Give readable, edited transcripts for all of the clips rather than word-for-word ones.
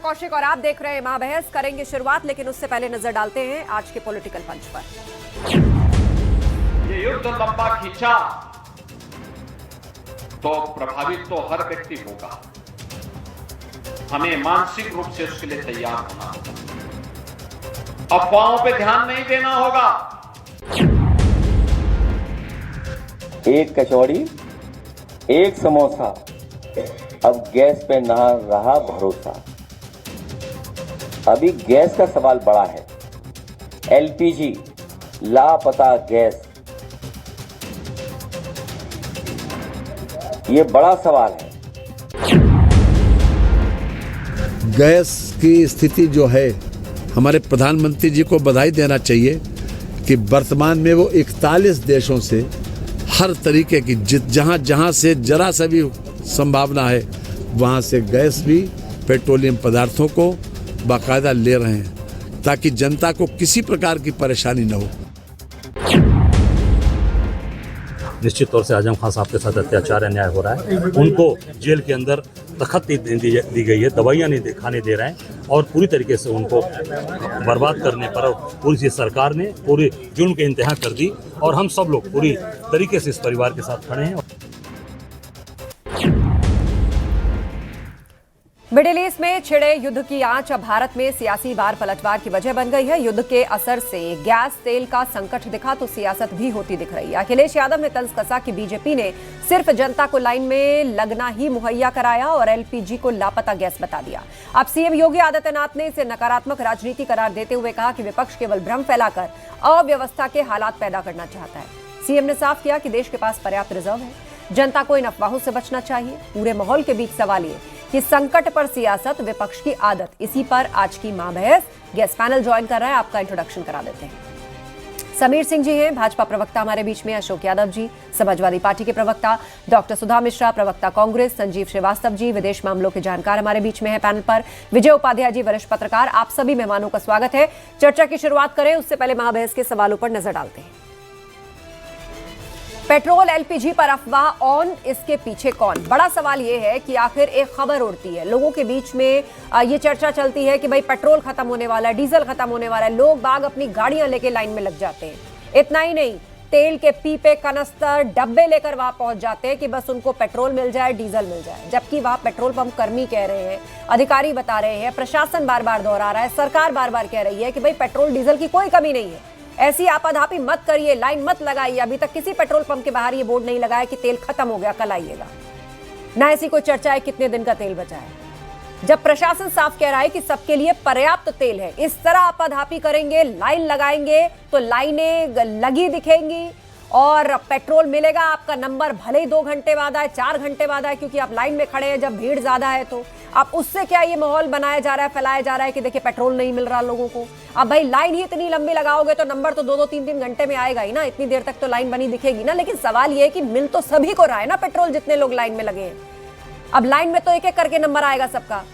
कौशिक और आप देख रहे हैं महाबहस। करेंगे शुरुआत, लेकिन उससे पहले नजर डालते हैं आज के पॉलिटिकल पंच पर। ये युद्ध लंबा खींचा तो प्रभावित तो हर व्यक्ति होगा। हमें मानसिक रूप से उसके लिए तैयार होना होगा। अफवाहों पे ध्यान नहीं देना होगा। एक कचौड़ी, एक समोसा, अब गैस पे ना रहा भरोसा। अभी गैस का सवाल बड़ा है। एलपीजी, लापता गैस, ये बड़ा सवाल है। गैस की स्थिति जो है, हमारे प्रधानमंत्री जी को बधाई देना चाहिए कि वर्तमान में वो 41 देशों से हर तरीके की जहां जहां से जरा सा भी संभावना है वहां से गैस भी पेट्रोलियम पदार्थों को बाकायदा ले रहे हैं ताकि जनता को किसी प्रकार की परेशानी न हो। निश्चित तौर से आजम खान साहब के साथ अत्याचार अन्याय हो रहा है। उनको जेल के अंदर तखत दी गई है, दवाइयाँ नहीं खाने दे रहे हैं और पूरी तरीके से उनको बर्बाद करने पर पूरी सरकार ने पूरी जुल्म के इंतहा कर दी और हम सब लोग पूरी तरीके से इस परिवार के साथ खड़े हैं। मिडिल ईस्ट में छिड़े युद्ध की आंच अब भारत में सियासी बार पलटवार की वजह बन गई है। युद्ध के असर से गैस तेल का संकट दिखा तो सियासत भी होती दिख रही है। अखिलेश यादव ने तंज कसा कि बीजेपी ने सिर्फ जनता को लाइन में लगना ही मुहैया कराया और एलपीजी को लापता गैस बता दिया। अब सीएम योगी आदित्यनाथ ने इसे नकारात्मक राजनीति करार देते हुए कहा कि विपक्ष केवल भ्रम फैलाकर अव्यवस्था के हालात पैदा करना चाहता है। सीएम ने साफ किया कि देश के पास पर्याप्त रिजर्व है, जनता को इन अफवाहों से बचना चाहिए। पूरे माहौल के बीच सवाल ये कि संकट पर सियासत, विपक्ष की आदत, इसी पर आज की महाबहस। गेस्ट पैनल ज्वाइन कर रहा है, आपका इंट्रोडक्शन करा देते हैं। समीर सिंह जी हैं भाजपा प्रवक्ता हमारे बीच में, अशोक यादव जी समाजवादी पार्टी के प्रवक्ता, डॉक्टर सुधा मिश्रा प्रवक्ता कांग्रेस, संजीव श्रीवास्तव जी विदेश मामलों के जानकार हमारे बीच में है पैनल पर, विजय उपाध्याय जी वरिष्ठ पत्रकार। आप सभी मेहमानों का स्वागत है। चर्चा की शुरुआत करें उससे पहले महाबहस के सवालों पर नजर डालते हैं। पेट्रोल एलपीजी पर अफवाह ऑन, इसके पीछे कौन? बड़ा सवाल यह है कि आखिर एक खबर उड़ती है, लोगों के बीच में ये चर्चा चलती है कि भाई पेट्रोल खत्म होने वाला है, डीजल खत्म होने वाला है, लोग बाग अपनी गाड़ियां लेके लाइन में लग जाते हैं। इतना ही नहीं, तेल के पीपे, कनस्तर, डब्बे लेकर वहां पहुंच जाते हैं कि बस उनको पेट्रोल मिल जाए, डीजल मिल जाए। जबकि वहां पेट्रोल पंप कर्मी कह रहे हैं, अधिकारी बता रहे हैं, प्रशासन बार बार दोहरा रहा है, सरकार बार बार कह रही है कि भाई पेट्रोल डीजल की कोई कमी नहीं है, ऐसी आपाधापी मत करिए, लाइन मत लगाइए। अभी तक किसी पेट्रोल पंप के बाहर ये बोर्ड नहीं लगाया कि तेल खत्म हो गया, कल आइएगा। ना ऐसी कोई चर्चा है कितने दिन का तेल बचा है। जब प्रशासन साफ कह रहा है कि सबके लिए पर्याप्त तेल है, इस तरह आपाधापी करेंगे, लाइन लगाएंगे तो लाइनें लगी दिखेंगी और पेट्रोल मिलेगा। आपका नंबर भले ही 2 घंटे बाद आए, 4 घंटे बाद आए, क्योंकि आप लाइन में खड़े हैं जब भीड़ ज्यादा है। तो अब उससे क्या ये माहौल बनाया जा रहा है, फैलाया जा रहा है कि देखिए पेट्रोल नहीं मिल रहा लोगों को। अब भाई लाइन ही इतनी लंबी लगाओगे तो नंबर तो 2-2, 3-3 घंटे में आएगा ही ना, इतनी देर तक तो लाइन बनी दिखेगी ना। लेकिन सवाल ये है कि मिल तो सभी को रहा है ना पेट्रोल, जितने लोग लाइन में लगे हैं। अब लाइन में तो एक एक करके नंबर आएगा सबका।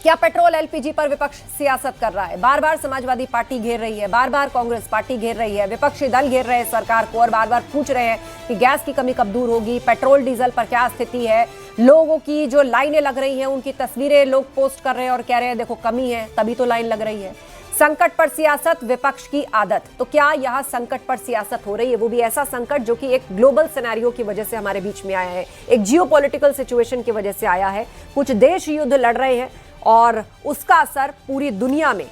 क्या पेट्रोल एलपीजी पर विपक्ष सियासत कर रहा है? बार बार समाजवादी पार्टी घेर रही है, बार बार कांग्रेस पार्टी घेर रही है, विपक्षी दल घेर रहे हैं सरकार को और बार बार पूछ रहे हैं कि गैस की कमी कब दूर होगी, पेट्रोल डीजल पर क्या स्थिति है। लोगों की जो लाइनें लग रही हैं उनकी तस्वीरें लोग पोस्ट कर रहे हैं और कह रहे हैं देखो कमी है तभी तो लाइन लग रही है। संकट पर सियासत, विपक्ष की आदत। तो क्या यहाँ संकट पर सियासत हो रही है, वो भी ऐसा संकट जो कि एक ग्लोबल सिनेरियो की वजह से हमारे बीच में आया है, एक जियोपॉलिटिकल सिचुएशन की वजह से आया है। कुछ देश युद्ध लड़ रहे हैं और उसका असर पूरी दुनिया में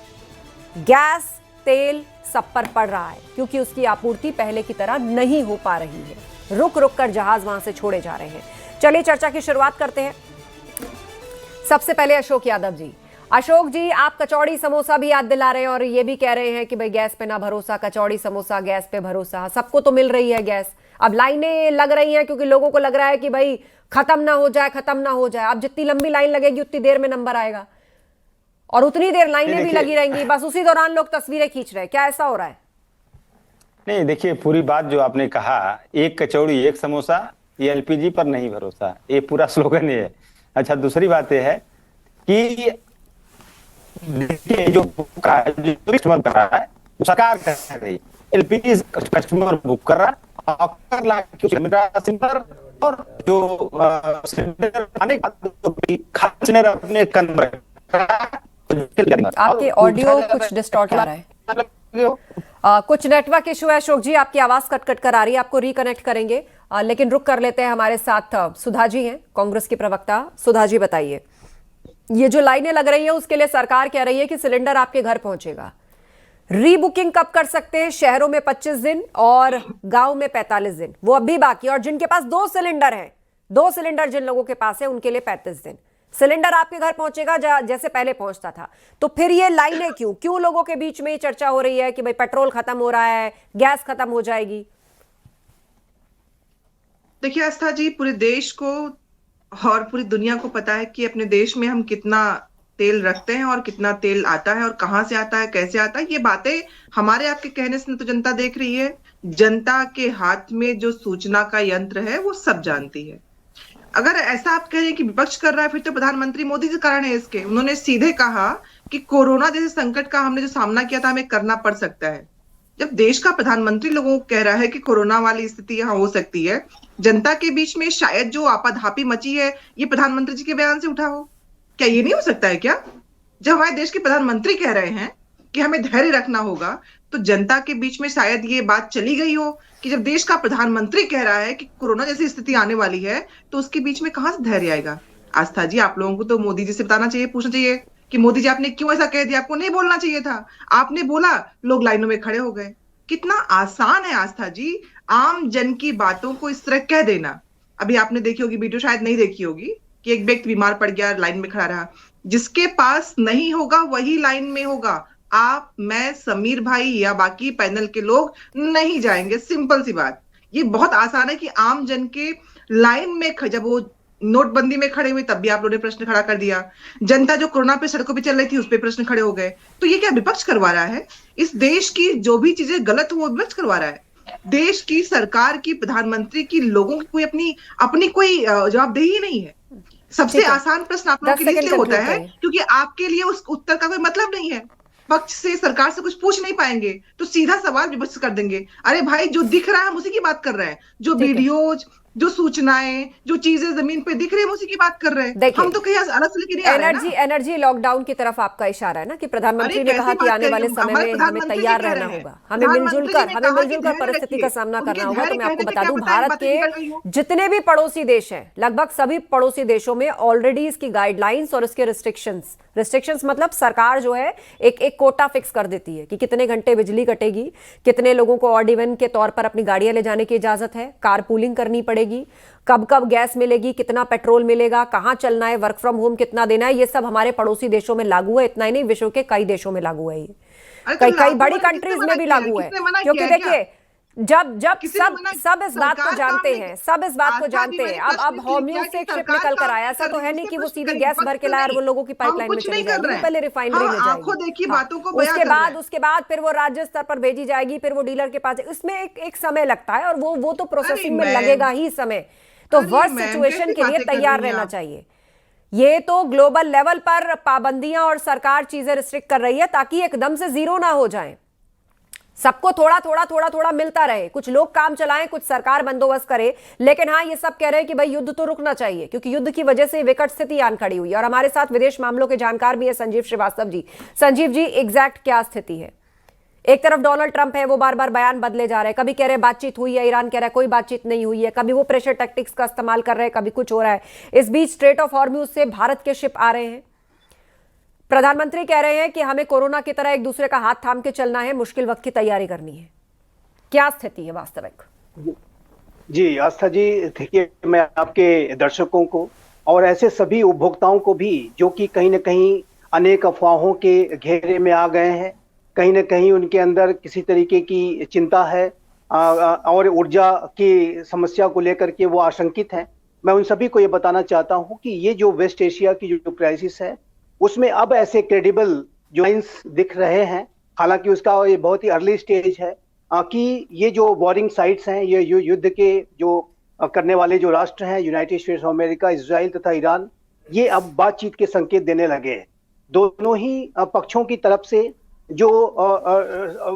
गैस, तेल सब पर पड़ रहा है, क्योंकि उसकी आपूर्ति पहले की तरह नहीं हो पा रही है। रुक रुक कर जहाज वहां से छोड़े जा रहे हैं। चलिए चर्चा की शुरुआत करते हैं। सबसे पहले अशोक यादव जी। अशोक जी, आप कचौड़ी समोसा भी याद दिला रहे हैं और ये भी कह रहे हैं कि भाई गैस पे ना भरोसा, कचौड़ी समोसा गैस पे भरोसा। सबको तो मिल रही है गैस, अब लाइनें लग रही हैं क्योंकि लोगों को लग रहा है कि भाई खत्म ना हो जाए, खत्म ना हो जाए। अब जितनी लंबी लाइन लगेगी उतनी देर में नंबर आएगा और उतनी देर लाइनें भी लगी रहेंगी, बस उसी दौरान लोग तस्वीरें खींच रहे हैं। क्या ऐसा हो रहा है? नहीं, देखिए पूरी बात जो आपने कहा, एक कचौड़ी एक समोसा, ये एलपीजी पर नहीं भरोसा, ये पूरा स्लोगन है। अच्छा, दूसरी बात यह है कि देखिए जो कस्टमर कर रहा है सरकार कर रही है, एलपीजी कस्टमर बुक कर रहा है सिलेंडर और जो सिलेंडर आने का अपने कन्वर्ट आपके ऑडियो कुछ डिस्टॉर्ट आ रहा है। कुछ नेटवर्क इशू है अशोक जी, आपकी आवाज कट कट कर आ रही है, आपको रिकनेक्ट करेंगे। लेकिन रुक कर लेते हैं, हमारे साथ सुधा जी हैं, कांग्रेस की प्रवक्ता। सुधा जी बताइए, ये जो लाइनें लग रही है उसके लिए सरकार कह रही है कि सिलेंडर आपके घर पहुंचेगा। रीबुकिंग कब कर सकते हैं? शहरों में 25 दिन और गांव में 45 दिन, वो अभी बाकी है। और जिनके पास 2 सिलेंडर हैं, 2 सिलेंडर जिन लोगों के पास है उनके लिए 35 दिन। सिलेंडर आपके घर पहुंचेगा जैसे पहले पहुंचता था। तो फिर ये लाइनें क्यों लोगों के बीच में ये चर्चा हो रही है कि भाई पेट्रोल खत्म हो रहा है, गैस खत्म हो जाएगी? देखिए आस्था जी, पूरे देश को और पूरी दुनिया को पता है कि अपने देश में हम कितना तेल रखते हैं और कितना तेल आता है और कहाँ से आता है, कैसे आता है। ये बातें हमारे आपके कहने से तो जनता देख रही है। जनता के हाथ में जो सूचना का यंत्र है वो सब जानती है। अगर ऐसा आप कह रहे हैं कि विपक्ष कर रहा है, फिर तो प्रधानमंत्री मोदी जी कारण है इसके। उन्होंने सीधे कहा कि कोरोना जैसे संकट का हमने जो सामना किया था हमें करना पड़ सकता है। जब देश का प्रधानमंत्री लोगों को कह रहा है कि कोरोना वाली स्थिति यहाँ हो सकती है, जनता के बीच में शायद जो आपाधापी मची है ये प्रधानमंत्री जी के बयान से उठा हो। क्या ये नहीं हो सकता है क्या? जब हमारे देश के प्रधानमंत्री कह रहे हैं कि हमें धैर्य रखना होगा, तो जनता के बीच में शायद ये बात चली गई हो कि जब देश का प्रधानमंत्री कह रहा है कि कोरोना जैसी स्थिति आने वाली है, तो उसके बीच में कहां से धैर्य आएगा? आस्था जी, आप लोगों को तो मोदी जी से बताना चाहिए, पूछना चाहिए कि मोदी जी आपने क्यों ऐसा कह दिया? आपको नहीं बोलना चाहिए था। आपने बोला, लोग लाइनों में खड़े हो गए। कितना आसान है आस्था जी आम जन की बातों को इस तरह कह देना। अभी आपने देखी होगी वीडियो, शायद नहीं देखी होगी, कि एक व्यक्ति बीमार पड़ गया, लाइन में खड़ा रहा। जिसके पास नहीं होगा वही लाइन में होगा। आप, मैं, समीर भाई या बाकी पैनल के लोग नहीं जाएंगे। सिंपल सी बात। ये बहुत आसान है कि आम जन के लाइन में जब वो नोटबंदी में खड़े हुए तब भी आप लोगों ने प्रश्न खड़ा कर दिया। जनता जो कोरोना पे सड़कों पे चल रही थी उस पे प्रश्न खड़े हो गए। तो ये क्या विपक्ष करवा रहा है? इस देश की जो भी चीजें गलत हो वो विपक्ष करवा रहा है। देश की सरकार की, प्रधानमंत्री की, लोगों की कोई अपनी कोई जवाबदेही नहीं है। सबसे आसान प्रश्न आप लोगों के लिए इसलिए होता है क्योंकि आपके लिए उस उत्तर का कोई मतलब नहीं है। पक्ष से, सरकार से कुछ पूछ नहीं पाएंगे तो सीधा सवाल विपक्ष कर देंगे। अरे भाई, जो दिख रहा है हम उसी की बात कर रहे हैं। जो वीडियोज, जो सूचनाएं, जो चीजें जमीन पे दिख रही है उसी की बात कर रहे हैं। हम तो कहीं अलग से लेके नहीं आ रहे हैं। एनर्जी लॉकडाउन की तरफ आपका इशारा है ना, कि प्रधानमंत्री ने कहा कि आने वाले समय में हमें तैयार रहना होगा, हमें मिलजुल कर परिस्थिति का सामना करना होगा। तो मैं आपको बता दूं, भारत के जितने भी पड़ोसी देश हैं, लगभग सभी पड़ोसी देशों में ऑलरेडी इसकी गाइडलाइंस और इसके रिस्ट्रिक्शंस मतलब सरकार जो है एक कोटा फिक्स कर देती है कि कितने घंटे बिजली कटेगी, कितने लोगों को ऑड इवन के तौर पर अपनी गाड़ियां ले जाने की इजाजत है, कार पूलिंग करनी पड़ेगी, कब कब गैस मिलेगी, कितना पेट्रोल मिलेगा, कहां चलना है, वर्क फ्रॉम होम कितना देना है। ये सब हमारे पड़ोसी देशों में लागू है। इतना ही नहीं, विश्व के कई देशों में लागू है। ये कई बड़ी कंट्रीज में भी लागू है। क्योंकि देखिए, जब सब इस बात को जानते हैं, अब होम्यूज से एक शिप निकल कर आया, ऐसा तो है नहीं कि वो सीधी गैस भर के लाया और वो लोगों की पाइपलाइन में चली जाएगी, पहले रिफाइनरी में जाएगी, उसके बाद फिर वो राज्य स्तर पर भेजी जाएगी, फिर वो डीलर के पास। इसमें एक समय लगता है और वो तो प्रोसेसिंग में लगेगा ही समय। तो वर्स्ट सिचुएशन के लिए तैयार रहना चाहिए। ये तो ग्लोबल लेवल पर पाबंदियां और सरकार चीजें रिस्ट्रिक्ट कर रही है ताकि एकदम से जीरो ना हो जाए, सबको थोड़ा मिलता रहे। कुछ लोग काम चलाएं, कुछ सरकार बंदोबस्त करे। लेकिन हाँ, ये सब कह रहे हैं कि भाई युद्ध तो रुकना चाहिए, क्योंकि युद्ध की वजह से विकट स्थिति आन खड़ी हुई है। और हमारे साथ विदेश मामलों के जानकार भी है संजीव श्रीवास्तव जी। संजीव जी, एग्जैक्ट क्या स्थिति है? एक तरफ डोनाल्ड ट्रंप है, वो बार बार बयान बदले जा रहे हैं। कभी कह रहे बातचीत हुई है, ईरान कह रहा है कोई बातचीत नहीं हुई है, कभी वो प्रेशर टैक्टिक्स का इस्तेमाल कर रहे हैं, कभी कुछ हो रहा है। इस बीच स्ट्रेट ऑफ हॉर्मूज से भारत के शिप आ रहे हैं। प्रधानमंत्री कह रहे हैं कि हमें कोरोना की तरह एक दूसरे का हाथ थाम के चलना है, मुश्किल वक्त की तैयारी करनी है। क्या स्थिति है वास्तविक? जी आस्था जी, देखिए, मैं आपके दर्शकों को और ऐसे सभी उपभोक्ताओं को भी जो कि कहीं न कहीं अनेक अफवाहों के घेरे में आ गए हैं, कहीं न कहीं उनके अंदर किसी तरीके की चिंता है और ऊर्जा की समस्या को लेकर के वो आशंकित हैं, मैं उन सभी को ये बताना चाहता हूँ कि ये जो वेस्ट एशिया की जो क्राइसिस है उसमें अब ऐसे क्रेडिबल जो साइंस दिख रहे हैं, हालांकि उसका ये बहुत ही अर्ली स्टेज है, कि ये जो वॉरिंग साइट्स हैं, ये युद्ध के जो करने वाले जो राष्ट्र हैं, United states of America, Israel तथा ईरान, ये अब बातचीत के संकेत देने लगे हैं। दोनों ही पक्षों की तरफ से जो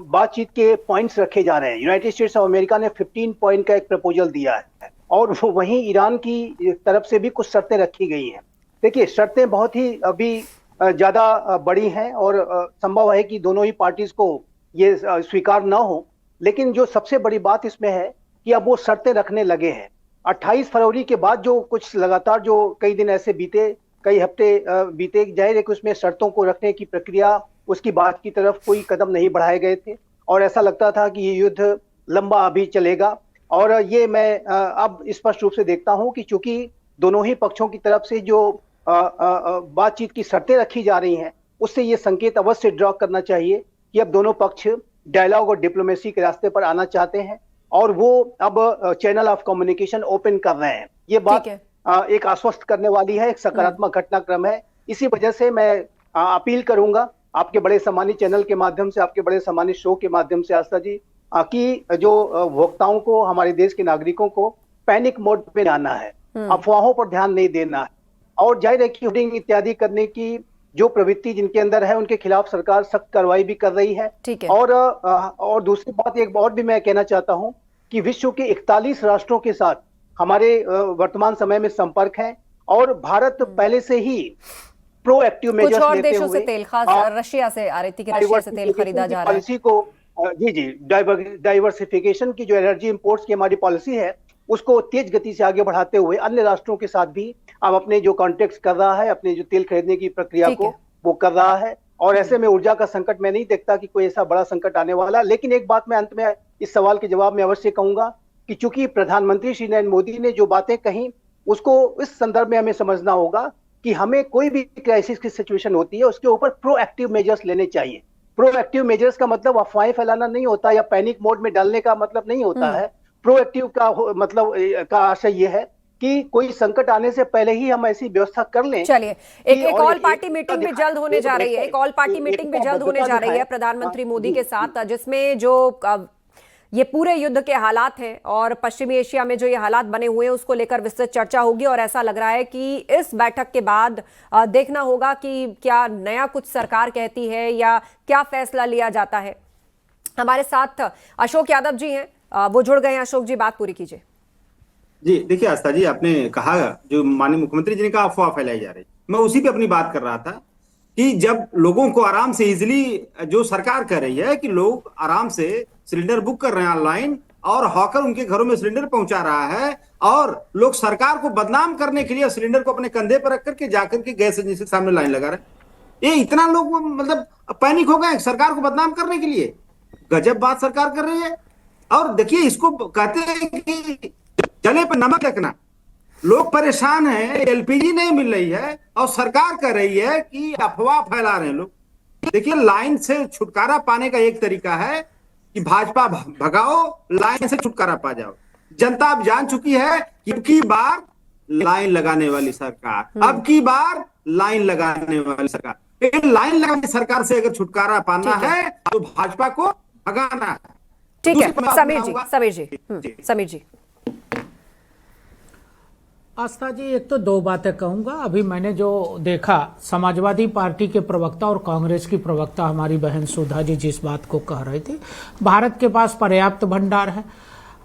बातचीत के पॉइंट्स रखे जा रहे हैं। यूनाइटेड स्टेट्स ऑफ अमेरिका ने 15 पॉइंट का एक प्रपोजल दिया है और वहीं ईरान की तरफ से भी कुछ शर्तें रखी गई हैं। देखिए, शर्तें बहुत ही अभी ज्यादा बड़ी हैं और संभव है कि दोनों ही पार्टीज को ये स्वीकार ना हो। लेकिन जो सबसे बड़ी बात इसमें है कि अब वो शर्तें रखने लगे हैं। 28 फरवरी के बाद जो कुछ लगातार जो कई दिन ऐसे बीते, कई हफ्ते बीते, जाहिर है कि उसमें शर्तों को रखने की प्रक्रिया, उसकी बात की तरफ कोई कदम नहीं बढ़ाए गए थे और ऐसा लगता था कि ये युद्ध लंबा अभी चलेगा। और ये मैं अब स्पष्ट रूप से देखता हूं कि चूंकि दोनों ही पक्षों की तरफ से जो बातचीत की शर्तें रखी जा रही हैं, उससे ये संकेत अवश्य ड्रॉ करना चाहिए कि अब दोनों पक्ष डायलॉग और डिप्लोमेसी के रास्ते पर आना चाहते हैं और वो अब चैनल ऑफ कम्युनिकेशन ओपन कर रहे हैं। ये बात एक आश्वस्त करने वाली है, एक सकारात्मक घटनाक्रम है। इसी वजह से मैं अपील करूंगा आपके बड़े सम्मानित चैनल के माध्यम से, आपके बड़े सम्मानित शो के माध्यम से आस्था जी, कि जो भोक्ताओं को, हमारे देश के नागरिकों को पैनिक मोड में आना है, अफवाहों पर ध्यान नहीं देना है और जाहिर है कि होर्डिंग इत्यादि करने की जो प्रवृत्ति जिनके अंदर है उनके खिलाफ सरकार सख्त कार्रवाई भी कर रही है। और दूसरी बात एक और भी मैं कहना चाहता हूं कि विश्व के 41 राष्ट्रों के साथ हमारे वर्तमान समय में संपर्क है और भारत पहले से ही प्रोएक्टिव मेजर्स लेते हुए कुछ और देशों से तेल, खास रशिया से आ रही थी कि रशिया से तेल खरीदा जा रहा है, पॉलिसी को डाइवर्सिफिकेशन की जो एनर्जी इंपोर्ट्स की हमारी पॉलिसी है उसको तेज गति से आगे बढ़ाते हुए अन्य राष्ट्रों के साथ भी अब अपने जो कॉन्टेक्ट कर रहा है, अपने जो तेल खरीदने की प्रक्रिया को वो कर रहा है। और ऐसे में ऊर्जा का संकट मैं नहीं देखता कि कोई ऐसा बड़ा संकट आने वाला। लेकिन एक बात मैं अंत में इस सवाल के जवाब में अवश्य कहूंगा कि चूंकि प्रधानमंत्री श्री नरेंद्र मोदी ने जो बातें कही उसको इस संदर्भ में हमें समझना होगा कि हमें कोई भी क्राइसिस की सिचुएशन होती है उसके ऊपर प्रोएक्टिव मेजर्स लेने चाहिए। प्रोएक्टिव मेजर्स का मतलब अफवाहें फैलाना नहीं होता या पैनिक मोड में डालने का मतलब नहीं होता है। प्रोएक्टिव का मतलब का आशय ये है कि कोई संकट आने से पहले ही हम ऐसी व्यवस्था कर लें। चलिए, एक ऑल पार्टी मीटिंग भी जल्द होने जा रही है, एक ऑल पार्टी मीटिंग भी जल्द होने जा रही है प्रधानमंत्री मोदी के साथ, जिसमें जो ये पूरे युद्ध के हालात हैं और पश्चिमी एशिया में जो ये हालात बने हुए हैं उसको लेकर विस्तृत चर्चा होगी। और ऐसा लग रहा है कि इस बैठक के बाद देखना होगा कि क्या नया कुछ सरकार कहती है या क्या फैसला लिया जाता है। हमारे साथ अशोक यादव जी हैं, वो जुड़ गए हैं। अशोक जी, बात पूरी कीजिए। जी देखिए आस्था जी, आपने कहा जो माननीय मुख्यमंत्री जी ने कहा अफवाह फैलाई जा रही, मैं उसी पे अपनी बात कर रहा था कि जब लोगों को आराम से इजिली जो सरकार कह रही है कि लोग आराम से सिलेंडर बुक कर रहे हैं ऑनलाइन और हॉकर उनके घरों में सिलेंडर पहुंचा रहा है और लोग सरकार को बदनाम करने के लिए सिलेंडर को अपने कंधे पर रख करके जाकर के गैस एजेंसी के सामने लाइन लगा रहे हैं। ये इतना लोग मतलब पैनिक हो गए सरकार को बदनाम करने के लिए। गजब बात सरकार कर रही है। और देखिए, इसको कहते हैं कि जले पर नमक रखना। लोग परेशान हैं, एलपीजी नहीं मिल रही है और सरकार कह रही है कि अफवाह फैला रहे हैं लोग। देखिए, लाइन से छुटकारा पाने का एक तरीका है कि भाजपा भगाओ, लाइन से छुटकारा पा जाओ। जनता अब जान चुकी है कि अब की बार लाइन लगाने वाली सरकार, अब की बार लाइन लगाने वाली सरकार, लाइन लगाने सरकार से अगर छुटकारा पाना है तो भाजपा को भगाना है। ठीक है, समीर जी। आस्था जी, एक तो दो बातें कहूंगा। अभी मैंने जो देखा, समाजवादी पार्टी के प्रवक्ता और कांग्रेस की प्रवक्ता हमारी बहन सुधा जी जिस बात को कह रही थी, भारत के पास पर्याप्त भंडार है,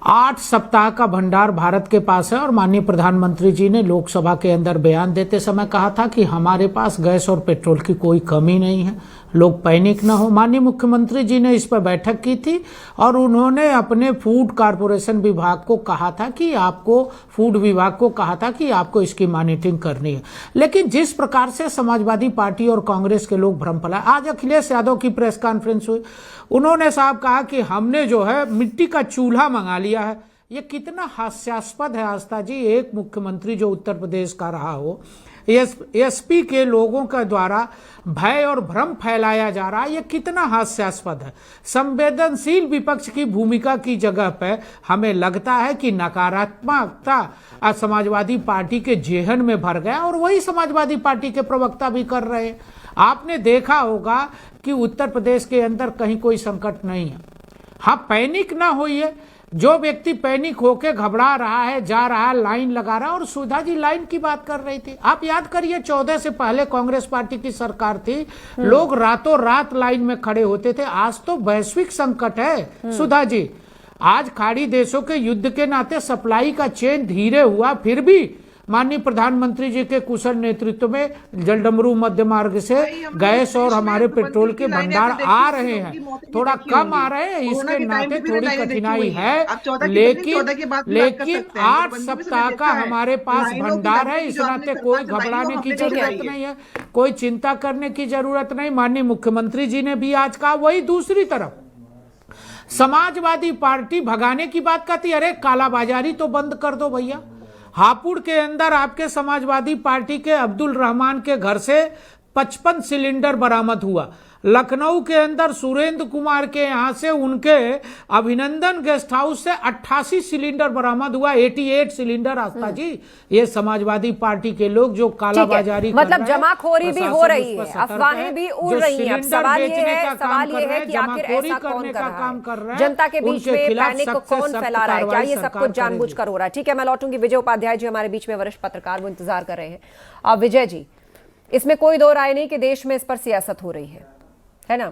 8 सप्ताह का भंडार भारत के पास है। और माननीय प्रधानमंत्री जी ने लोकसभा के अंदर बयान देते समय कहा था कि हमारे पास गैस और पेट्रोल की कोई कमी नहीं है, लोग पैनिक ना हो। माननीय मुख्यमंत्री जी ने इस पर बैठक की थी और उन्होंने अपने फूड कारपोरेशन विभाग को कहा था कि आपको, फूड विभाग को कहा था कि आपको इसकी मॉनिटरिंग करनी है। लेकिन जिस प्रकार से समाजवादी पार्टी और कांग्रेस के लोग भ्रम फैलाए, आज अखिलेश यादव की प्रेस कॉन्फ्रेंस हुई, उन्होंने साहब कहा कि हमने जो है मिट्टी का चूल्हा मंगा लिया है। ये कितना हास्यास्पद है आस्था जी, एक मुख्यमंत्री जो उत्तर प्रदेश का रहा हो, एसपी के लोगों के द्वारा भय और भ्रम फैलाया जा रहा है, ये कितना हास्यास्पद है। संवेदनशील विपक्ष की भूमिका की जगह पर हमें लगता है कि नकारात्मकता समाजवादी पार्टी के जेहन में भर गया और वही समाजवादी पार्टी के प्रवक्ता भी कर रहे हैं। आपने देखा होगा कि उत्तर प्रदेश के अंदर कहीं कोई संकट नहीं है। हाँ, पैनिक ना होइए। जो व्यक्ति पैनिक होके घबरा रहा है, जा रहा है, लाइन लगा रहा है, और सुधा जी लाइन की बात कर रही थी। आप याद करिए, 14 से पहले कांग्रेस पार्टी की सरकार थी, लोग रातों रात लाइन में खड़े होते थे। आज तो वैश्विक संकट है सुधा जी। आज खाड़ी देशों के युद्ध के नाते सप्लाई का चेन धीरे हुआ, फिर भी माननीय प्रधानमंत्री जी के कुशल नेतृत्व में जलडमरू मध्य मार्ग से गैस और हमारे पेट्रोल के भंडार आ रहे हैं, थोड़ा कम आ रहे हैं, इसके नाते थोड़ी कठिनाई है, लेकिन 8 सप्ताह का हमारे पास भंडार है, इस नाते कोई घबराने की जरूरत नहीं है, कोई चिंता करने की जरूरत नहीं। माननीय मुख्यमंत्री जी ने भी आज कहा। वही दूसरी तरफ समाजवादी पार्टी भगाने की बात कहती है, अरे कालाबाजारी तो बंद कर दो भैया। हापुड़ के अंदर आपके समाजवादी पार्टी के अब्दुल रहमान के घर से 55 सिलेंडर बरामद हुआ। लखनऊ के अंदर सुरेंद्र कुमार के यहां से उनके अभिनंदन गेस्ट हाउस से 88 सिलेंडर बरामद हुआ, 88 सिलेंडर। आस्था जी, ये समाजवादी पार्टी के लोग जो कालाबाजारी मतलब जमाखोरी भी हो रही है, अफवाहें भी उड़ रही हैं। सवाल ये है कि आखिर ऐसा कौन कर रहा है, जनता के बीच में पैनिक को कौन फैला रहा है, क्या ये सब कुछ जानबूझकर हो रहा है? ठीक है, मैं लौटूंगी। विजय उपाध्याय जी हमारे बीच में वरिष्ठ पत्रकार, वो इंतजार कर रहे हैं। अब विजय जी, इसमें कोई दो राय नहीं कि देश में इस पर सियासत हो रही है ना,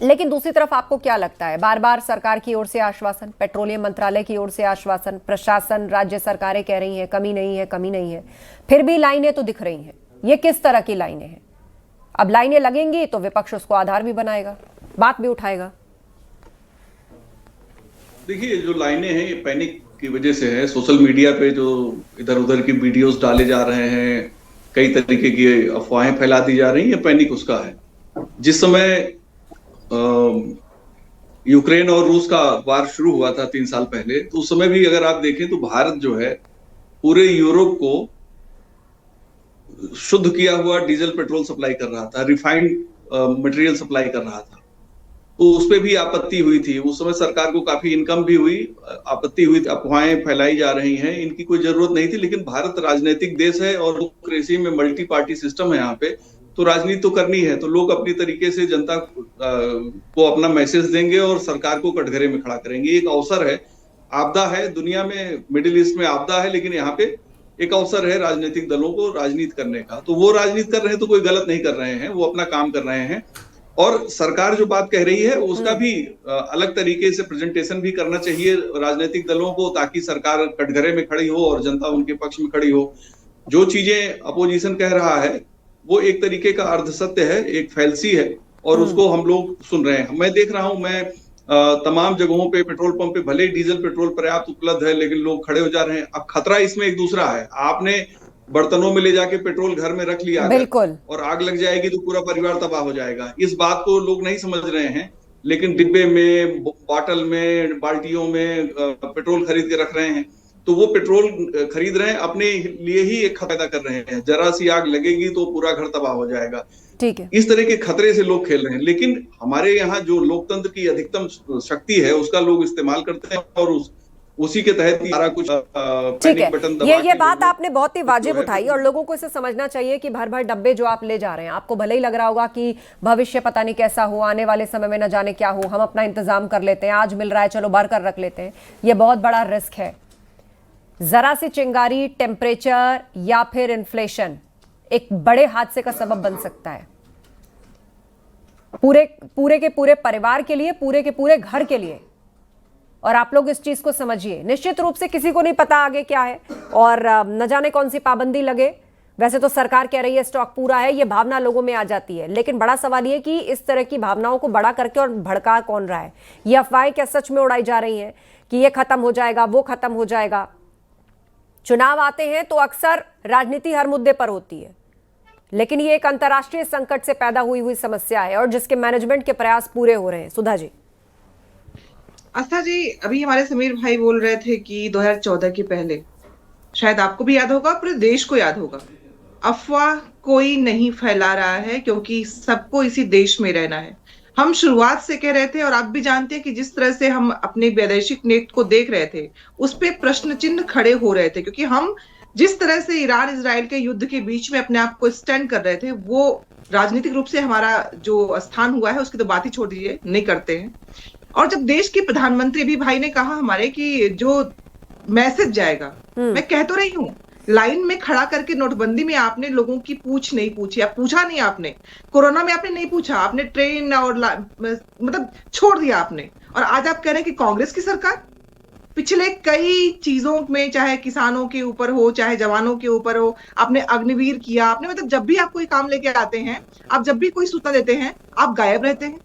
लेकिन दूसरी तरफ आपको क्या लगता है, बार बार सरकार की ओर से आश्वासन, पेट्रोलियम मंत्रालय की ओर से आश्वासन, प्रशासन, राज्य सरकारें कह रही हैं कमी नहीं है, कमी नहीं है, फिर भी लाइनें तो दिख रही हैं। ये किस तरह की लाइनें हैं? अब लाइनें लगेंगी तो विपक्ष उसको आधार भी बनाएगा, बात भी उठाएगा। देखिए, जो लाइनें हैं ये पैनिक की वजह से है। सोशल मीडिया पे जो इधर उधर की वीडियोस डाले जा रहे हैं, कई तरीके की अफवाहें फैला दी जा रही हैं, पैनिक उसका है। जिस समय यूक्रेन और रूस का वार शुरू हुआ था 3 साल पहले, तो उस समय भी अगर आप देखें तो भारत जो है पूरे यूरोप को शुद्ध किया हुआ डीजल पेट्रोल सप्लाई कर रहा था, रिफाइंड मटेरियल सप्लाई कर रहा था। तो उस पर भी आपत्ति हुई थी। उस समय सरकार को काफी इनकम भी हुई, आपत्ति हुई, अफवाहें फैलाई जा रही हैं, इनकी कोई जरूरत नहीं थी। लेकिन भारत राजनीतिक देश है और डेमोक्रेसी में मल्टी पार्टी सिस्टम है यहाँ पे, तो राजनीति तो करनी है। तो लोग अपनी तरीके से जनता को अपना मैसेज देंगे और सरकार को कटघरे में खड़ा करेंगे। एक अवसर है, आपदा है दुनिया में, मिडिल ईस्ट में आपदा है, लेकिन यहाँ पे एक अवसर है राजनीतिक दलों को राजनीति करने का। तो वो राजनीति कर रहे हैं तो कोई गलत नहीं कर रहे हैं, वो अपना काम कर रहे हैं। और सरकार जो बात कह रही है उसका भी अलग तरीके से प्रेजेंटेशन भी करना चाहिए राजनीतिक दलों को, ताकि सरकार कटघरे में खड़ी हो और जनता उनके पक्ष में खड़ी हो। जो चीजें अपोजिशन कह रहा है वो एक तरीके का अर्धसत्य है, एक फैल्सी है, और उसको हम लोग सुन रहे हैं। मैं देख रहा हूं, मैं तमाम जगहों पे पेट्रोल पंप पे भले ही डीजल पेट्रोल पर्याप्त उपलब्ध है, लेकिन लोग खड़े हो जा रहे हैं। अब खतरा इसमें एक दूसरा है, आपने बर्तनों में ले जाके पेट्रोल घर में रख लिया बिल्कुल, और आग लग जाएगी तो पूरा परिवार तबाह हो जाएगा। इस बात को लोग नहीं समझ रहे हैं, लेकिन डिब्बे में, बॉटल में, बाल्टियों में पेट्रोल खरीद के रख रहे हैं। तो वो पेट्रोल खरीद रहे हैं, अपने लिए ही एक खतरा कर रहे हैं। जरा सी आग लगेगी तो पूरा घर तबाह हो जाएगा। ठीक है, इस तरह के खतरे से लोग खेल रहे हैं। लेकिन हमारे यहाँ जो लोकतंत्र की अधिकतम शक्ति है उसका लोग इस्तेमाल करते हैं और उसी के तहत सारा कुछ पैनिक बटन दबा ये बात आपने बहुत ही वाजिब उठाई, और लोगों को इसे समझना चाहिए कि भर भर डब्बे जो आप ले जा रहे हैं, आपको भले ही लग रहा होगा कि भविष्य पता नहीं कैसा हो, आने वाले समय में न जाने क्या हो, हम अपना इंतजाम कर लेते हैं, आज मिल रहा है चलो भर कर रख लेते हैं। ये बहुत बड़ा रिस्क है। जरा सी चिंगारी, टेम्परेचर या फिर इन्फ्लेशन एक बड़े हादसे का सबब बन सकता है, पूरे के पूरे परिवार के लिए, पूरे के पूरे घर के लिए। और आप लोग इस चीज को समझिए। निश्चित रूप से किसी को नहीं पता आगे क्या है और न जाने कौन सी पाबंदी लगे। वैसे तो सरकार कह रही है स्टॉक पूरा है, ये भावना लोगों में आ जाती है, लेकिन बड़ा सवाल ये कि इस तरह की भावनाओं को बड़ा करके और भड़का कौन रहा है? ये अफवाहें क्या सच में उड़ाई जा रही हैं कि ये खत्म हो जाएगा, वो खत्म हो जाएगा? चुनाव आते हैं तो अक्सर राजनीति हर मुद्दे पर होती है, लेकिन ये एक अंतर्राष्ट्रीय संकट से पैदा हुई समस्या है और जिसके मैनेजमेंट के प्रयास पूरे हो रहे हैं। सुधा जी। आस्था जी, अभी हमारे समीर भाई बोल रहे थे कि 2014 के पहले, शायद आपको भी याद होगा, पूरे देश को याद होगा, अफवाह कोई नहीं फैला रहा है क्योंकि सबको इसी देश में रहना है। हम शुरुआत से कह रहे थे और आप भी जानते हैं कि जिस तरह से हम अपने वैदेशिक नीति को देख रहे थे उस पे प्रश्न चिन्ह खड़े हो रहे थे, क्योंकि हम जिस तरह से ईरान इजराइल के युद्ध के बीच में अपने आप को स्टैंड कर रहे थे, वो राजनीतिक रूप से हमारा जो स्थान हुआ है उसकी तो बात ही छोड़ दीजिए, नहीं करते हैं। और जब देश के प्रधानमंत्री भी भाई ने कहा हमारे कि जो मैसेज जाएगा, मैं कह तो रही हूँ, लाइन में खड़ा करके नोटबंदी में आपने लोगों की पूछ नहीं पूछी, आप पूछा नहीं, आपने कोरोना में आपने नहीं पूछा, आपने ट्रेन और मतलब छोड़ दिया आपने, और आज आप कह रहे हैं कि कांग्रेस की सरकार। पिछले कई चीजों में, चाहे किसानों के ऊपर हो, चाहे जवानों के ऊपर हो, आपने अग्निवीर किया, आपने मतलब जब भी आप कोई काम लेके आते हैं, आप जब भी कोई सूचना देते हैं, आप गायब रहते हैं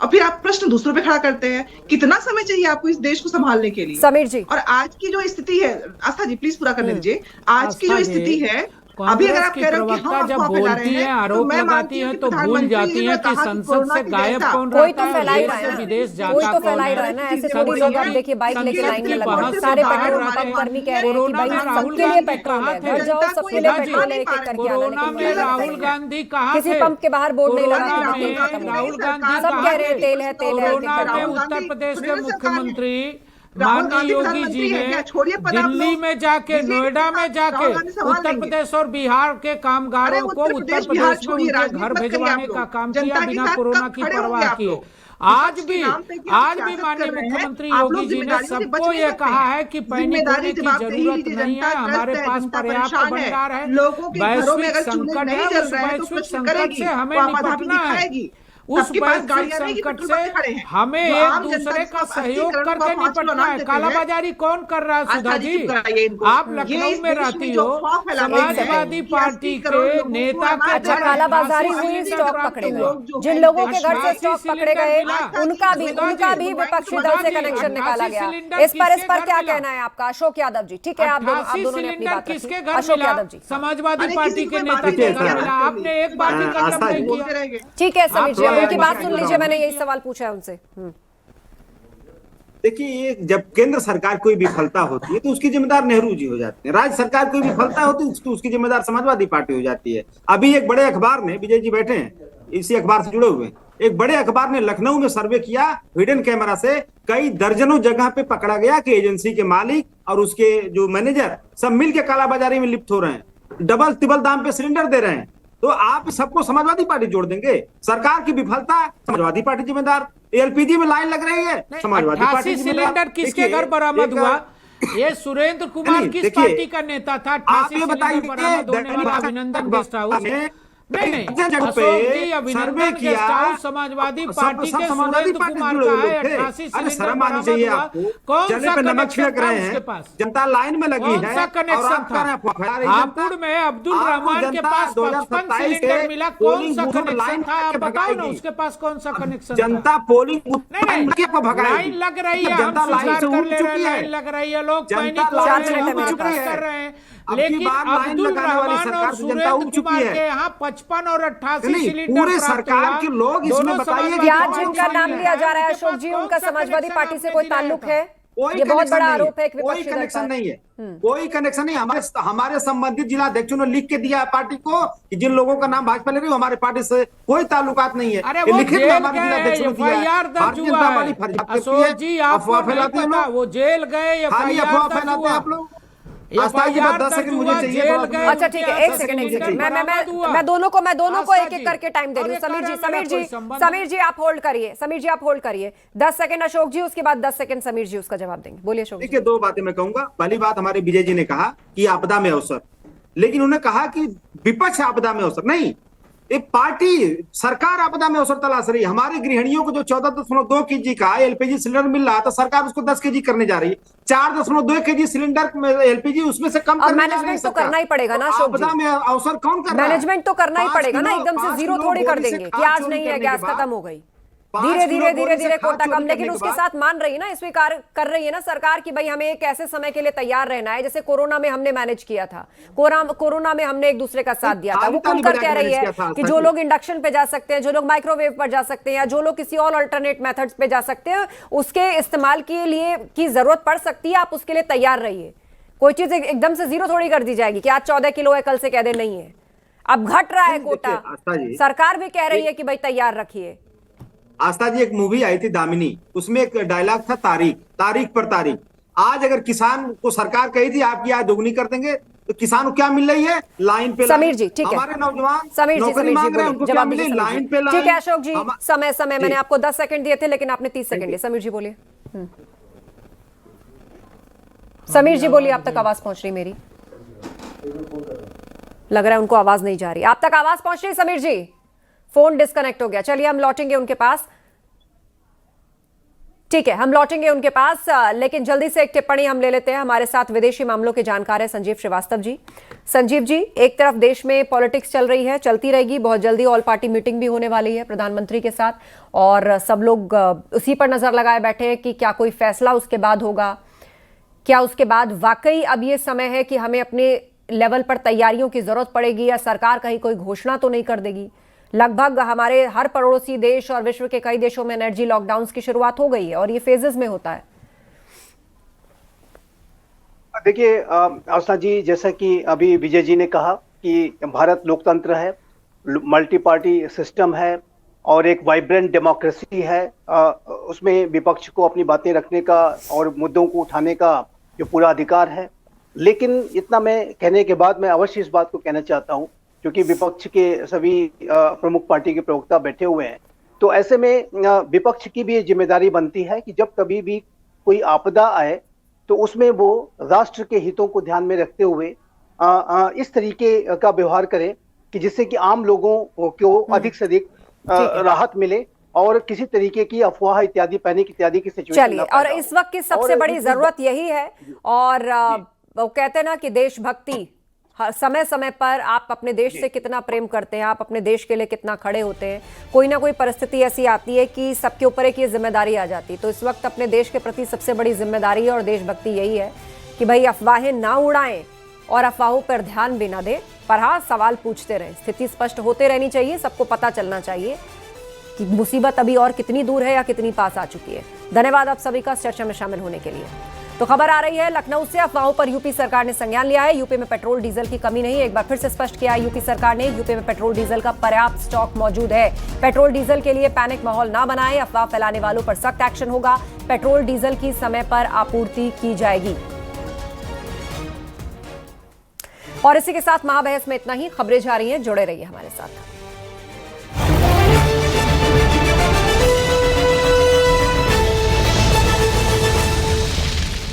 और फिर आप प्रश्न दूसरों पे खड़ा करते हैं। कितना समय चाहिए आपको इस देश को संभालने के लिए? समीर जी, और आज की जो स्थिति है, आस्था जी प्लीज पूरा करने दीजिए। आज की जो स्थिति है, अभी अगर आप कह रहे हो कि हम जब अफवाह फैला रहे बोलती है, हैं, तो आरोप मैं लगाती मानती है हूँ तो भूल जाती है कि संसद से गायब कौन कोई रहता तो है, फैला ही देश रहा है से ना, विदेश जाता कोई तो कौन फैला ही है। रहा है ना। ऐसे संसद थोड़ी लोग आप की देखिए बाइक लेके लाइन में लगे बाहर हैं, से सारे बाहर पेट्रोल आ रहे पंप हैं। कर्मी कह रहे हैं कि कोरोना भाई में राहुल सबके लिए गांधी पेट्रोल है, कहाँ घर थे? जाओ सबके लिए सुधा जी, पेट्रोल है, एक एक करके आना, कोरोना लेकिन में नहीं राहुल लगता है। गांधी कहाँ किसी थे? पंप के बाहर बोर्ड नहीं लगा कोरोना कि तेल खत्म में है। राहुल गांधी सब कह रहे हैं तेल है, तेल है, कोरोना दिक्कत में है। उत्तर प्रदेश के सुनील सरकार है। मुख्यमंत्री राहुल माननीय गांधी योगी प्रधानमंत्री जी है ने क्या? छोड़िए पद आप दिल्ली लोग। में जाके, बिजली नोएडा के में साथ जाके राहुल गांधी संभाल उत्तर लेंगे। प्रदेश और बिहार के अरे कामगारों को उत्तर उत्तर प्रदेश बिहार प्रदेश में छोड़िए, उनके राजनीति घर मत करिए भिजवाने आप का लोग। काम जनता किया के बिना साथ कोरोना कब की खड़े होंगे परवाह आप किए। लोग? आज विपक्ष के भी नाम पे कि आप आज भी सियासत माननीय कर रहे हैं, मुख्यमंत्री आप लोग योगी जी ने जिम्मेदारी से बच सबको नहीं ये सकते कहा हैं। है कि पैनिक जिम्मेदारी होने की जवाबदेही जरूरत लीजिए, नहीं है, जनता हमारे त्रस्त है, पास जनता पर्याप्त परेशान भंडार है। लोगों के घरों में वैश्विक अगर चूल्हे संकट नहीं है, जल उस रहे हैं तो वैश्विक प्रश्न संकट करेगी, से हमें वो आपाधापी निपटना है। दिखाएगी। उस सबके पास वैश्विक गाड़ियां नहीं कि संकट पेट्रोल पंप पे खड़े से हैं। हमें जो एक आम जनता दूसरे जिसको का 80 सहयोग करोड़ करके को 5 किलो निपटना अनाज है। देते हैं। कालाबाजारी कौन कर रहा है? सुधा आस्था जी, चुप कराइए इनको। आप ये लखनऊ इस में देश रहती जो हो, अफवाह फैला रहे हैं समाजवादी कि पार्टी 80 करोड़ के लोगों को नेता अनाज के अच्छा, द्वारा कालाबाजारी 88 हुई, सिलेंडर स्टॉक प्राप्त पकड़े हुआ। गए। जिन लोगों के घर से 88 स्टॉक पकड़े सिलेंडर गए मिला। उनका भी विपक्षी दल से कनेक्शन निकाला गया। इस पर क्या कहना है आपका, अशोक यादव जी? ठीक है, आप दोनों ने अपनी बात किसके रखी। घर अशोक मिला? यादव जी, समाजवादी पार्टी के नेता बात के नहीं घर किया। मिला। आपने एक बार भी कदम नहीं किया। ठीक है समीर जी, आप उनकी बात सुन थोड़ा लीजिए, मैंने यही सवाल पूछा है उनसे। देखिए, ये जब केंद्र सरकार कोई विफलता होती है तो उसकी जिम्मेदार नेहरू जी हो जाते हैं, राज्य सरकार कोई विफलता होती है तो उसकी जिम्मेदार समाजवादी पार्टी हो जाती है। अभी एक बड़े अखबार ने, विजय जी बैठे हैं इसी अखबार से जुड़े हुए हैं, एक बड़े अखबार ने लखनऊ में सर्वे किया हिडन कैमरा से, कई दर्जनों जगह पे पकड़ा गया कि एजेंसी के मालिक और उसके जो मैनेजर सब मिलकर कालाबाजारी में लिप्त हो रहे हैं, डबल तिबल दाम पे सिलेंडर दे रहे हैं। तो आप सबको समाजवादी पार्टी जोड़ देंगे? सरकार की विफलता समाजवादी पार्टी जिम्मेदार, एलपीजी में लाइन लग रही है समाजवादी पार्टी जिम्मेदार। सिलेंडर किसके घर बरामद हुआ? ये सुरेंद्र कुमार किस पार्टी का नेता था? 88 सिलेंडर बरामद होने वाला अभिनंदन गेस्ट हाउस नहीं, अशोक जी, अभिनंदन गेस्ट हाउस समाजवादी पार्टी के सुरेंद्र कुमार का है। 88 सिलेंडर बरामद हुआ। कौन सा कनेक्शन था उसके पास? जनता लाइन में लगी कौन है। सा कनेक्शन था? हापुड़ में अब्दुल रहमान के पास 55 सिलेंडर मिला। कौन सा कनेक्शन था? आप बताओ ना, उसके पास कौन सा कनेक्शन था? जनता पोलिंग लाइन लग रही है, हम स्वीकार कर ले रहे हैं, लाइन लग रही है, लोग पैनिक हो रहे हैं, कर रहे हैं। लेकिन अब्दुल रहमान और सुरेंद्र कुमार के यहाँ 55 और 88 सिलेंडर पूरे सरकार के लोग इसमें बताइए। क्या जिनका नाम लिया जा रहा है अशोक जी, उनका समाजवादी पार्टी से कोई ताल्लुक है? ये बहुत बड़ा आरोप है एक कोई विपक्षी दल कनेक्शन पर। नहीं है, कोई कनेक्शन नहीं। हमारे संबंधित जिला अध्यक्षों ने लिख के दिया पार्टी को कि जिन लोगों का नाम भाजपा ले रही है हमारे पार्टी से कोई ताल्लुकात नहीं है। अरे वो लिखित जेल हमारे जिला गए, अध्यक्षों ने दिया है। एफआईआर दर्ज भारतीय हुआ जनता है। पार्टी फर्जी अशोक जी, आपको अफवाह नहीं फैलाते हैं पता, लोग, वो जेल गए, खाली एफआईआर अफवाह दर्ज फैलाते हैं आप हुआ। लोग। आस्था जी, बस 10 सेकंड मुझे चाहिए जेल थोड़ा गए। अच्छा ठीक है, एक सेकंड मैं दोनों को एक एक करके टाइम दे रही हूँ। समीर जी आप होल्ड करिए, 10 सेकंड अशोक जी, उसके बाद 10 सेकंड समीर जी उसका जवाब देंगे। बोलिए अशोक जी। देखिए, दो बातें मैं कहूंगा। पहली बात, हमारे विजय जी ने कहा कि आपदा में अवसर, लेकिन उन्होंने कहा कि विपक्ष आपदा में अवसर नहीं, एक पार्टी सरकार आपदा में अवसर तलाश रही है। हमारे गृहिणियों को जो 14.2 केजी का एलपीजी सिलेंडर मिल रहा था, सरकार उसको 10 केजी करने जा रही है। 4.2 केजी सिलेंडर एलपीजी उसमें से कम करने जा रही है। मैनेजमेंट तो करना ही पड़ेगा ना अशोक जी, आपदा में अवसर कौन कर रहा है? मैनेजमेंट तो करना ही पड़ेगा ना, एकदम से जीरो थोड़ी कर देंगे कि आज नहीं है, गैस खत्म हो गई, धीरे धीरे कोटा कम। लेकिन उसके साथ मान रही है ना, स्वीकार कर रही है ना सरकार कि भाई हमें एक ऐसे समय के लिए तैयार रहना है, जैसे कोरोना में हमने मैनेज किया था, कोरोना में हमने एक दूसरे का साथ दिया था। वो खुलकर कह रही है कि जो लोग इंडक्शन पे जा सकते हैं, जो लोग माइक्रोवेव पर जा सकते हैं, या जो लोग किसी और अल्टरनेट मेथड्स पे जा सकते हैं, उसके इस्तेमाल के लिए की जरूरत पड़ सकती है, आप उसके लिए तैयार रहिए। कोई चीज एकदम से जीरो थोड़ी कर दी जाएगी कि आज 14 किलो है, कल से कह दे नहीं है। अब घट रहा है कोटा, सरकार भी कह रही है कि भाई तैयार रखिए। आस्था जी, एक मूवी आई थी दामिनी, उसमें एक डायलॉग था, तारीख पर तारीख। आज अगर किसान को सरकार कही थी आपकी आज दोगुनी कर देंगे, तो किसान को क्या मिल रही है? लाइन पे समीर जी, ठीक है, हमारे नौजवान समीर जी जवाब मिले लाइन पे। ठीक है अशोक जी, समय मैंने आपको 10 सेकंड दिए थे, लेकिन आपने 30 सेकंड दिए। समीर जी बोलिए। समीर जी बोलिए, आप तक आवाज पहुंच रही मेरी? लग रहा है उनको आवाज नहीं जा रही। आप तक आवाज पहुंच रही समीर जी? फोन डिस्कनेक्ट हो गया। चलिए हम लौटेंगे उनके पास। ठीक है, हम लौटेंगे उनके पास, लेकिन जल्दी से एक टिप्पणी हम ले लेते हैं। हमारे साथ विदेशी मामलों के जानकार हैं संजीव श्रीवास्तव जी। संजीव जी, एक तरफ देश में पॉलिटिक्स चल रही है, चलती रहेगी, बहुत जल्दी ऑल पार्टी मीटिंग भी होने वाली है प्रधानमंत्री के साथ, और सब लोग उसी पर नजर लगाए बैठे हैं कि क्या कोई फैसला उसके बाद होगा, क्या उसके बाद वाकई अब ये समय है कि हमें अपने लेवल पर तैयारियों की जरूरत पड़ेगी, या सरकार कहीं कोई घोषणा तो नहीं कर देगी। लगभग हमारे हर पड़ोसी देश और विश्व के कई देशों में एनर्जी लॉकडाउन की शुरुआत हो गई है और ये फेजेस में होता है। देखिए आस्था जी, जैसा कि अभी विजय जी ने कहा कि भारत लोकतंत्र है, मल्टी पार्टी सिस्टम है और एक वाइब्रेंट डेमोक्रेसी है। उसमें विपक्ष को अपनी बातें रखने का और मुद्दों को उठाने का जो पूरा अधिकार है। लेकिन इतना मैं कहने के बाद मैं अवश्य इस बात को कहना चाहता हूं, क्योंकि विपक्ष के सभी प्रमुख पार्टी के प्रवक्ता बैठे हुए हैं, तो ऐसे में विपक्ष की भी जिम्मेदारी बनती है कि जब कभी भी कोई आपदा आए तो उसमें वो राष्ट्र के हितों को ध्यान में रखते हुए इस तरीके का व्यवहार करे कि जिससे कि आम लोगों को अधिक से अधिक राहत मिले और किसी तरीके की अफवाह इत्यादि पैनिक इत्यादि की सिचुएशन। चलिए, और इस वक्त की सबसे बड़ी जरूरत यही है, और वो कहते हैं ना कि देशभक्ति, समय समय पर आप अपने देश से कितना प्रेम करते हैं, आप अपने देश के लिए कितना खड़े होते हैं। कोई ना कोई परिस्थिति ऐसी आती है कि सबके ऊपर एक ये जिम्मेदारी आ जाती है। तो इस वक्त अपने देश के प्रति सबसे बड़ी जिम्मेदारी और देशभक्ति यही है कि भाई अफवाहें ना उड़ाएं और अफवाहों पर ध्यान भी ना दें, पर हाँ सवाल पूछते रहें। स्थिति स्पष्ट होते रहनी चाहिए, सबको पता चलना चाहिए कि मुसीबत अभी और कितनी दूर है या कितनी पास आ चुकी है। धन्यवाद आप सभी का इस चर्चा में शामिल होने के लिए। तो खबर आ रही है लखनऊ से, अफवाहों पर यूपी सरकार ने संज्ञान लिया है। यूपी में पेट्रोल डीजल की कमी नहीं, एक बार फिर से स्पष्ट किया है यूपी सरकार ने। यूपी में पेट्रोल डीजल का पर्याप्त स्टॉक मौजूद है। पेट्रोल डीजल के लिए पैनिक माहौल ना बनाएं, अफवाह फैलाने वालों पर सख्त एक्शन होगा। पेट्रोल डीजल की समय पर आपूर्ति की जाएगी। और इसी के साथ महाबहस में इतना ही। खबरें जा रही हैं, जुड़े रहिए हमारे साथ।